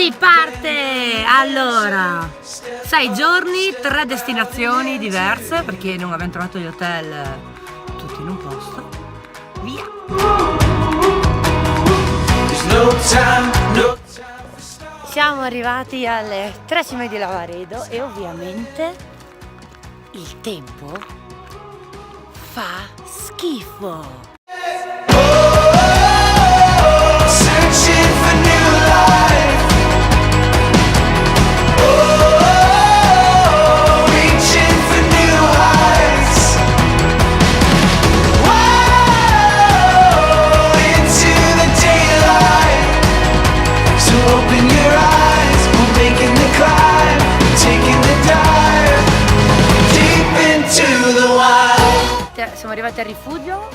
Si parte! Allora, 6 giorni, 3 destinazioni diverse, perché non abbiamo trovato gli hotel tutti in un posto. Via! Siamo arrivati alle Tre Cime di Lavaredo e ovviamente il tempo fa schifo. Siamo arrivati al rifugio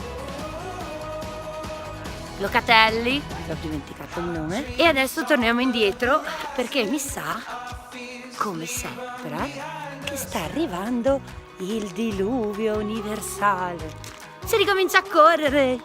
Locatelli, ho dimenticato il nome, e adesso torniamo indietro perché mi sa, come sempre, che sta arrivando il diluvio universale. Si ricomincia a correre!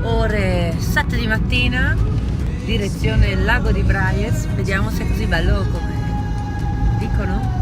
Ore 7 di mattina, direzione Lago di Braies, vediamo se è così bello come dicono.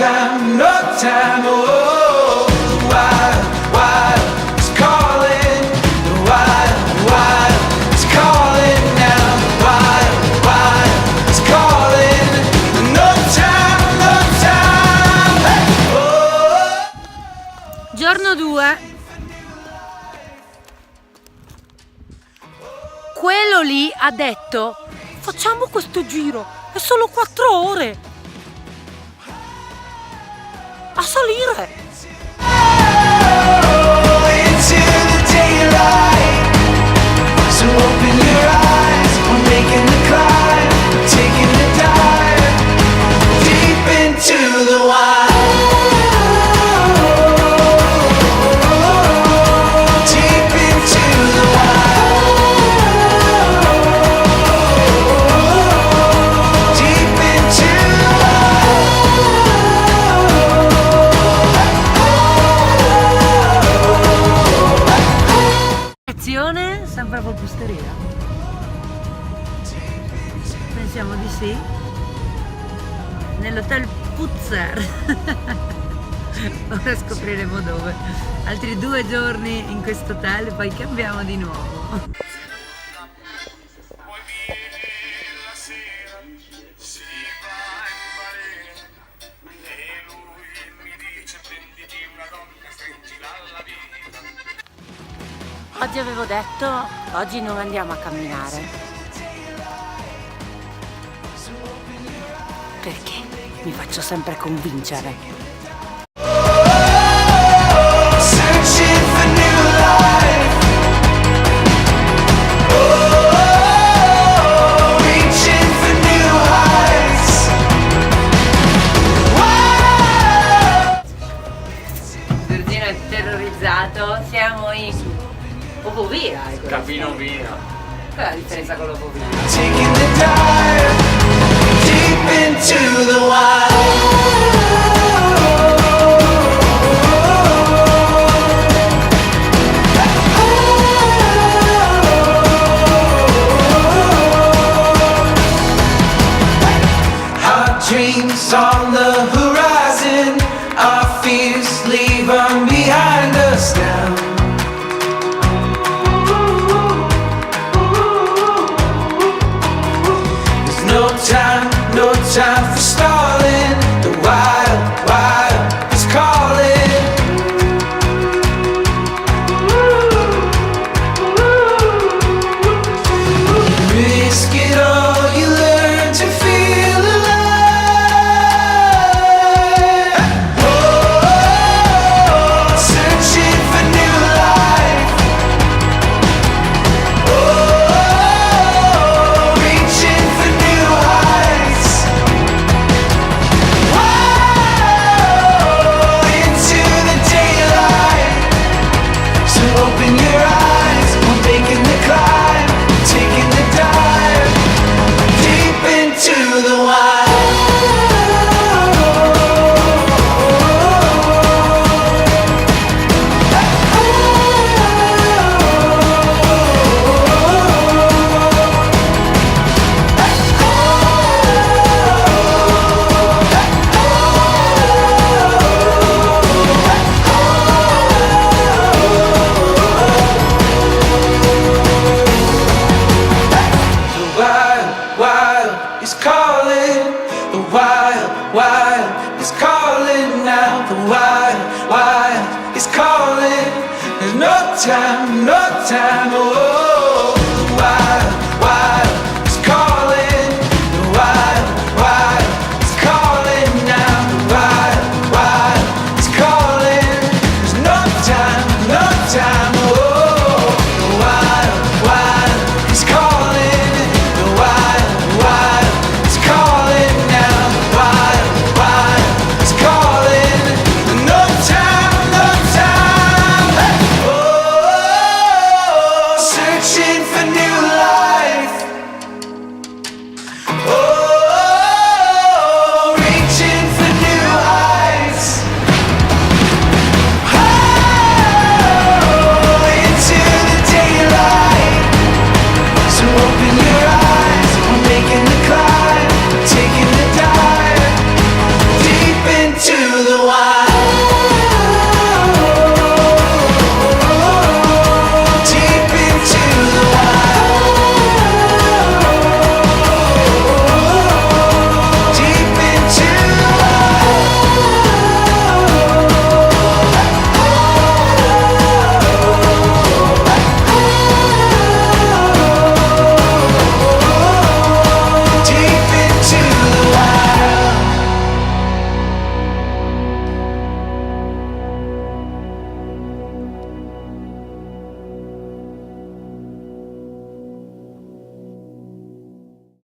No time, oh, wild, wild, it's calling, wild, wild, it's calling now, wild, wild, it's calling, no time, hey, oh. Giorno 2. Quello lì ha detto: facciamo questo giro, è solo 4 ore. A salire! Sempre a Polpusteria? Pensiamo di sì. Nell'hotel Puzzer. Ora scopriremo dove. Altri 2 giorni in questo hotel e poi cambiamo di nuovo. Oggi avevo detto, oggi non andiamo a camminare. Perché mi faccio sempre convincere. Giorgino è terrorizzato, siamo in Via, Cammino via. Qual è la differenza con l'opovino? Taking the dive deep into the wild. Our dreams on the horizon, our fears leave them behind us now. No time for stalling. The wild, wild is calling. Risk it all, you learn to feel alive. Oh, searching for new life. Oh, reaching for new heights. Into the daylight. So open your eyes, we're making the climb, taking the dive deep into the wild. Wild is calling. The wild is calling now. The wild is calling. There's no time, oh.